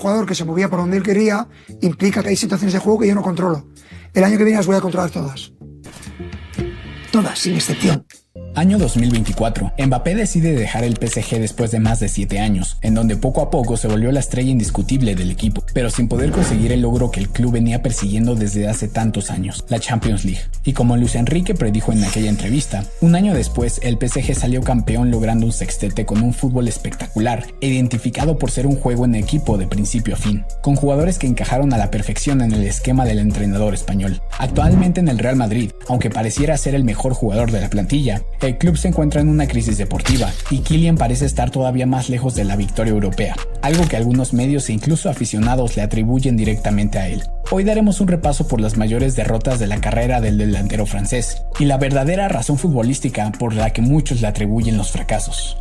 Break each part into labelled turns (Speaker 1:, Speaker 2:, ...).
Speaker 1: jugador que se movía por donde él quería, implica que hay situaciones de juego que yo no controlo. El año que viene las voy a controlar todas. Todas, sin excepción.
Speaker 2: Año 2024. Mbappé decide dejar el PSG después de más de 7 años, en donde poco a poco se volvió la estrella indiscutible del equipo, pero sin poder conseguir el logro que el club venía persiguiendo desde hace tantos años, la Champions League. Y como Luis Enrique predijo en aquella entrevista, un año después el PSG salió campeón logrando un sextete con un fútbol espectacular, identificado por ser un juego en equipo de principio a fin, con jugadores que encajaron a la perfección en el esquema del entrenador español. Actualmente en el Real Madrid, aunque pareciera ser el mejor jugador de la plantilla, el club se encuentra en una crisis deportiva y Kylian parece estar todavía más lejos de la victoria europea, algo que algunos medios e incluso aficionados le atribuyen directamente a él. Hoy daremos un repaso por las mayores derrotas de la carrera del delantero francés y la verdadera razón futbolística por la que muchos le atribuyen los fracasos.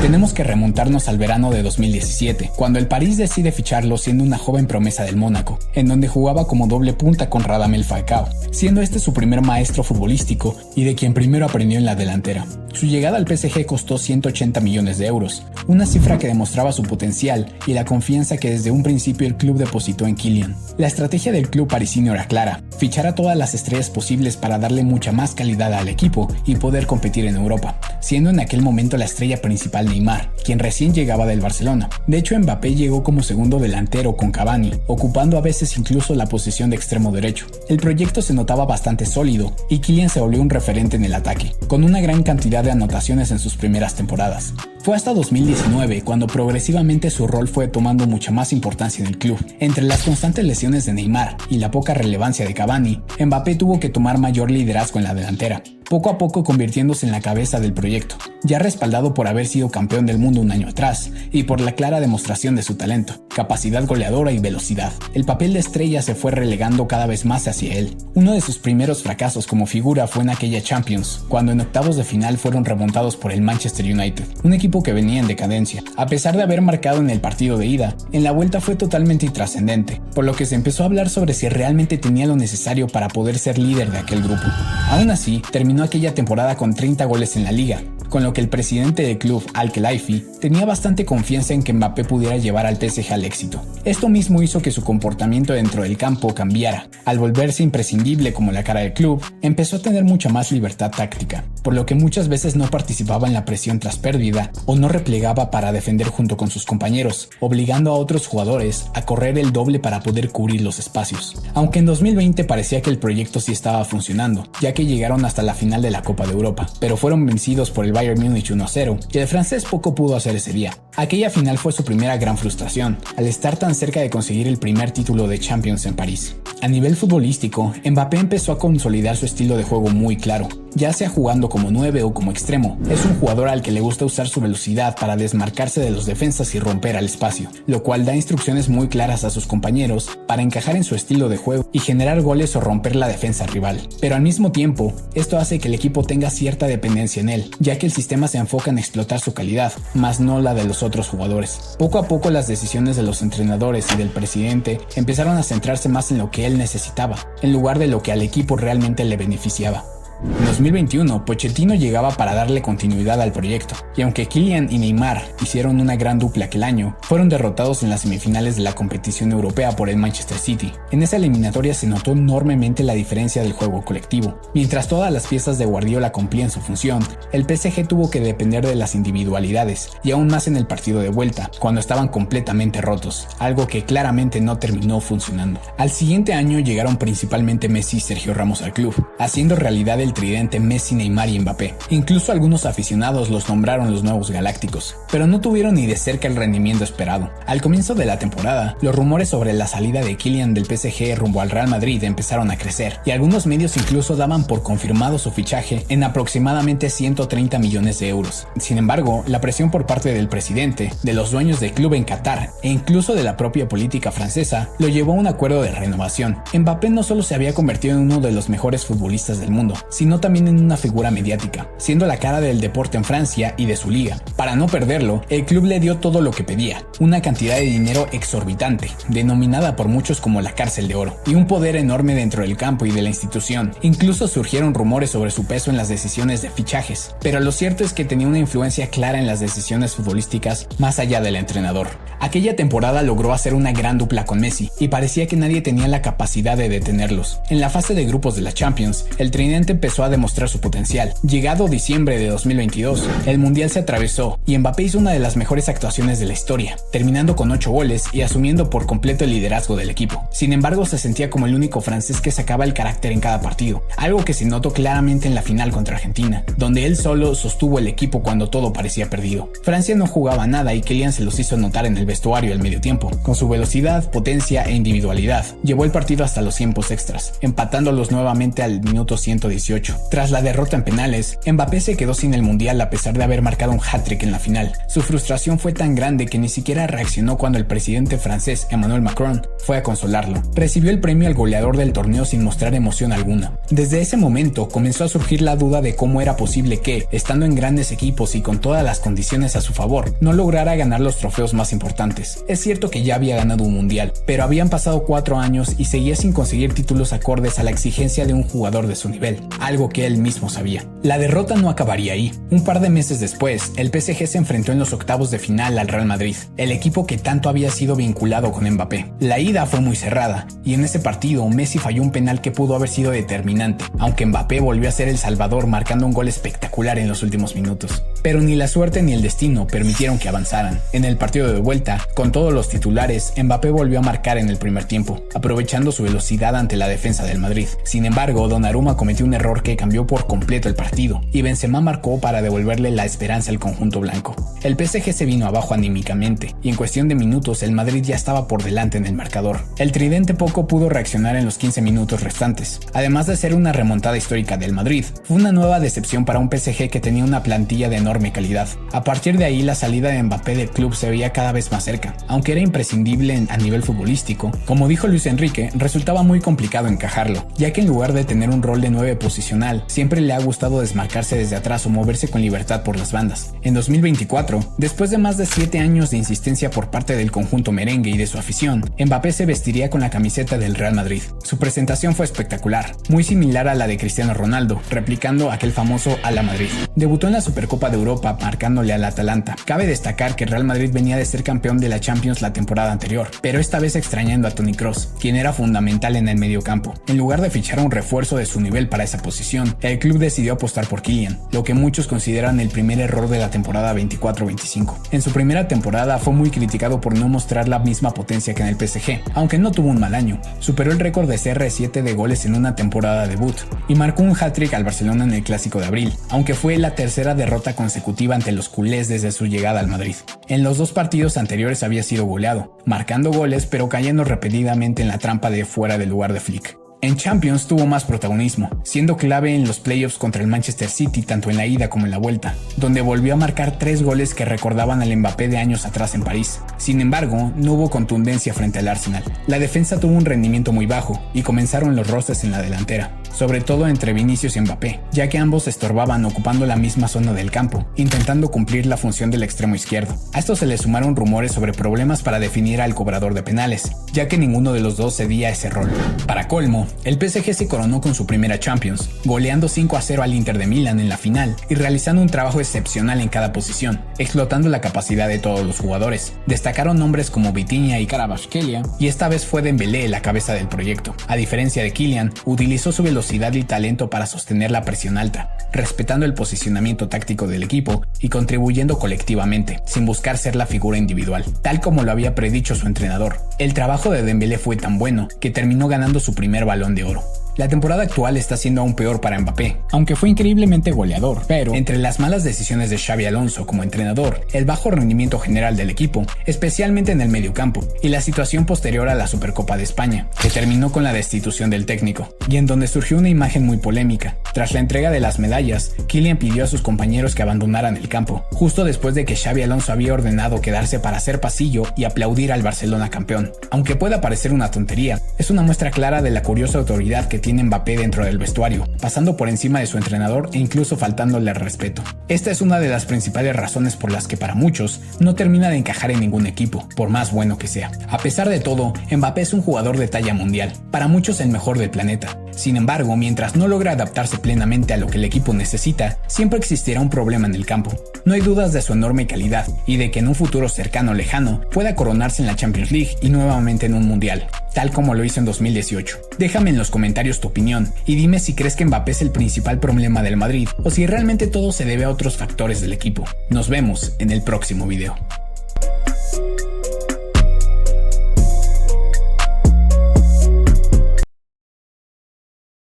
Speaker 2: Tenemos que remontarnos al verano de 2017, cuando el París decide ficharlo siendo una joven promesa del Mónaco, en donde jugaba como doble punta con Radamel Falcao, siendo este su primer maestro futbolístico y de quien primero aprendió en la delantera. Su llegada al PSG costó 180 millones de euros, una cifra que demostraba su potencial y la confianza que desde un principio el club depositó en Kylian. La estrategia del club parisino era clara: fichar a todas las estrellas posibles para darle mucha más calidad al equipo y poder competir en Europa, siendo en aquel momento la estrella principal Neymar, quien recién llegaba del Barcelona. De hecho, Mbappé llegó como segundo delantero con Cavani, ocupando a veces incluso la posición de extremo derecho. El proyecto se notaba bastante sólido y Kylian se volvió un referente en el ataque, con una gran cantidad de anotaciones en sus primeras temporadas. Fue hasta 2019 cuando progresivamente su rol fue tomando mucha más importancia en el club. Entre las constantes lesiones de Neymar y la poca relevancia de Cavani, Mbappé tuvo que tomar mayor liderazgo en la delantera, poco a poco convirtiéndose en la cabeza del proyecto, ya respaldado por haber sido campeón del mundo un año atrás y por la clara demostración de su talento, capacidad goleadora y velocidad. El papel de estrella se fue relegando cada vez más hacia él. Uno de sus primeros fracasos como figura fue en aquella Champions, cuando en octavos de final fueron remontados por el Manchester United, un equipo que venía en decadencia. A pesar de haber marcado en el partido de ida, en la vuelta fue totalmente intrascendente, por lo que se empezó a hablar sobre si realmente tenía lo necesario para poder ser líder de aquel grupo. Aún así, terminó aquella temporada con 30 goles en la liga, con lo que el presidente del club, Al-Khelaifi, tenía bastante confianza en que Mbappé pudiera llevar al PSG al éxito. Esto mismo hizo que su comportamiento dentro del campo cambiara. Al volverse imprescindible como la cara del club, empezó a tener mucha más libertad táctica, por lo que muchas veces no participaba en la presión tras pérdida o no replegaba para defender junto con sus compañeros, obligando a otros jugadores a correr el doble para poder cubrir los espacios. Aunque en 2020 parecía que el proyecto sí estaba funcionando, ya que llegaron hasta la final de la Copa de Europa, pero fueron vencidos por el Bayern Múnich 1-0 y el francés poco pudo hacer ese día. Aquella final fue su primera gran frustración, al estar tan cerca de conseguir el primer título de Champions en París. A nivel futbolístico, Mbappé empezó a consolidar su estilo de juego muy claro, ya sea jugando como 9 o como extremo. Es un jugador al que le gusta usar su velocidad para desmarcarse de los defensas y romper al espacio, lo cual da instrucciones muy claras a sus compañeros para encajar en su estilo de juego y generar goles o romper la defensa rival. Pero al mismo tiempo, esto hace que el equipo tenga cierta dependencia en él, ya que el sistema se enfoca en explotar su calidad, más no la de los otros jugadores. Poco a poco las decisiones de los entrenadores y del presidente empezaron a centrarse más en lo que él necesitaba, en lugar de lo que al equipo realmente le beneficiaba. En 2021, Pochettino llegaba para darle continuidad al proyecto, y aunque Kylian y Neymar hicieron una gran dupla aquel año, fueron derrotados en las semifinales de la competición europea por el Manchester City. En esa eliminatoria se notó enormemente la diferencia del juego colectivo. Mientras todas las piezas de Guardiola cumplían su función, el PSG tuvo que depender de las individualidades, y aún más en el partido de vuelta, cuando estaban completamente rotos, algo que claramente no terminó funcionando. Al siguiente año llegaron principalmente Messi y Sergio Ramos al club, haciendo realidad el tridente Messi, Neymar y Mbappé. Incluso algunos aficionados los nombraron los nuevos galácticos, pero no tuvieron ni de cerca el rendimiento esperado. Al comienzo de la temporada, los rumores sobre la salida de Kylian del PSG rumbo al Real Madrid empezaron a crecer, y algunos medios incluso daban por confirmado su fichaje en aproximadamente 130 millones de euros. Sin embargo, la presión por parte del presidente, de los dueños del club en Qatar e incluso de la propia política francesa lo llevó a un acuerdo de renovación. Mbappé no solo se había convertido en uno de los mejores futbolistas del mundo, sino también en una figura mediática, siendo la cara del deporte en Francia y de su liga. Para no perderlo, el club le dio todo lo que pedía, una cantidad de dinero exorbitante, denominada por muchos como la cárcel de oro, y un poder enorme dentro del campo y de la institución. Incluso surgieron rumores sobre su peso en las decisiones de fichajes, pero lo cierto es que tenía una influencia clara en las decisiones futbolísticas más allá del entrenador. Aquella temporada logró hacer una gran dupla con Messi, y parecía que nadie tenía la capacidad de detenerlos. En la fase de grupos de la Champions, el tridente empezó a demostrar su potencial. Llegado diciembre de 2022, el Mundial se atravesó y Mbappé hizo una de las mejores actuaciones de la historia, terminando con 8 goles y asumiendo por completo el liderazgo del equipo. Sin embargo, se sentía como el único francés que sacaba el carácter en cada partido, algo que se notó claramente en la final contra Argentina, donde él solo sostuvo el equipo cuando todo parecía perdido. Francia no jugaba nada y Kylian se los hizo notar en el vestuario al medio tiempo. Con su velocidad, potencia e individualidad, llevó el partido hasta los tiempos extras, empatándolos nuevamente al minuto 118. Tras la derrota en penales, Mbappé se quedó sin el Mundial a pesar de haber marcado un hat-trick en la final. Su frustración fue tan grande que ni siquiera reaccionó cuando el presidente francés Emmanuel Macron fue a consolarlo. Recibió el premio al goleador del torneo sin mostrar emoción alguna. Desde ese momento comenzó a surgir la duda de cómo era posible que, estando en grandes equipos y con todas las condiciones a su favor, no lograra ganar los trofeos más importantes. Es cierto que ya había ganado un Mundial, pero habían pasado 4 años y seguía sin conseguir títulos acordes a la exigencia de un jugador de su nivel, algo que él mismo sabía. La derrota no acabaría ahí. Un par de meses después, el PSG se enfrentó en los octavos de final al Real Madrid, el equipo que tanto había sido vinculado con Mbappé. La ida fue muy cerrada, y en ese partido Messi falló un penal que pudo haber sido determinante, aunque Mbappé volvió a ser el salvador marcando un gol espectacular en los últimos minutos. Pero ni la suerte ni el destino permitieron que avanzaran. En el partido de vuelta, con todos los titulares, Mbappé volvió a marcar en el primer tiempo, aprovechando su velocidad ante la defensa del Madrid. Sin embargo, Donnarumma cometió un error que cambió por completo el partido, y Benzema marcó para devolverle la esperanza al conjunto blanco. El PSG se vino abajo anímicamente, y en cuestión de minutos el Madrid ya estaba por delante en el marcador. El tridente poco pudo reaccionar en los 15 minutos restantes. Además de ser una remontada histórica del Madrid, fue una nueva decepción para un PSG que tenía una plantilla de enorme calidad. A partir de ahí, la salida de Mbappé del club se veía cada vez más cerca, aunque era imprescindible a nivel futbolístico. Como dijo Luis Enrique, resultaba muy complicado encajarlo, ya que en lugar de tener un rol de 9 posicional, siempre le ha gustado desmarcarse desde atrás o moverse con libertad por las bandas. En 2024, después de más de 7 años de insistencia por parte del conjunto merengue y de su afición, Mbappé se vestiría con la camiseta del Real Madrid. Su presentación fue espectacular, muy similar a la de Cristiano Ronaldo, replicando aquel famoso a la Madrid. Debutó en la Supercopa de Europa marcándole al Atalanta. Cabe destacar que el Real Madrid venía de ser campeón de la Champions la temporada anterior, pero esta vez extrañando a Toni Kroos, quien era fundamental en el mediocampo. En lugar de fichar un refuerzo de su nivel para esa posición, el club decidió apostar por Kylian, lo que muchos consideran el primer error de la temporada 24-25. En su primera temporada fue muy criticado por no mostrar la misma potencia que en el PSG, aunque no tuvo un mal año. Superó el récord de CR7 de goles en una temporada debut y marcó un hat-trick al Barcelona en el Clásico de abril, aunque fue la tercera derrota consecutiva ante los culés desde su llegada al Madrid. En los 2 partidos anteriores había sido goleado, marcando goles pero cayendo repetidamente en la trampa de fuera del lugar de Flick. En Champions tuvo más protagonismo, siendo clave en los playoffs contra el Manchester City tanto en la ida como en la vuelta, donde volvió a marcar 3 goles que recordaban al Mbappé de años atrás en París. Sin embargo, no hubo contundencia frente al Arsenal. La defensa tuvo un rendimiento muy bajo y comenzaron los roces en la delantera, sobre todo entre Vinicius y Mbappé, ya que ambos estorbaban ocupando la misma zona del campo, intentando cumplir la función del extremo izquierdo. A esto se le sumaron rumores sobre problemas para definir al cobrador de penales, ya que ninguno de los dos cedía ese rol. Para colmo, el PSG se coronó con su primera Champions, goleando 5-0 al Inter de Milán en la final y realizando un trabajo excepcional en cada posición, explotando la capacidad de todos los jugadores. Destacaron nombres como Vitinha y Kvaratskhelia, y esta vez fue Dembélé la cabeza del proyecto. A diferencia de Kylian, utilizó su velocidad y talento para sostener la presión alta, respetando el posicionamiento táctico del equipo y contribuyendo colectivamente, sin buscar ser la figura individual, tal como lo había predicho su entrenador. El trabajo de Dembélé fue tan bueno que terminó ganando su primer Balón de Oro. La temporada actual está siendo aún peor para Mbappé, aunque fue increíblemente goleador, pero entre las malas decisiones de Xabi Alonso como entrenador, el bajo rendimiento general del equipo, especialmente en el mediocampo, y la situación posterior a la Supercopa de España, que terminó con la destitución del técnico, y en donde surgió una imagen muy polémica. Tras la entrega de las medallas, Kylian pidió a sus compañeros que abandonaran el campo, justo después de que Xabi Alonso había ordenado quedarse para hacer pasillo y aplaudir al Barcelona campeón. Aunque pueda parecer una tontería, es una muestra clara de la curiosa autoridad que tiene Mbappé dentro del vestuario, pasando por encima de su entrenador e incluso faltándole al respeto. Esta es una de las principales razones por las que para muchos no termina de encajar en ningún equipo, por más bueno que sea. A pesar de todo, Mbappé es un jugador de talla mundial, para muchos el mejor del planeta. Sin embargo, mientras no logra adaptarse plenamente a lo que el equipo necesita, siempre existirá un problema en el campo. No hay dudas de su enorme calidad y de que en un futuro cercano o lejano pueda coronarse en la Champions League y nuevamente en un mundial, tal como lo hizo en 2018. Déjame en los comentarios tu opinión y dime si crees que Mbappé es el principal problema del Madrid o si realmente todo se debe a otros factores del equipo. Nos vemos en el próximo video.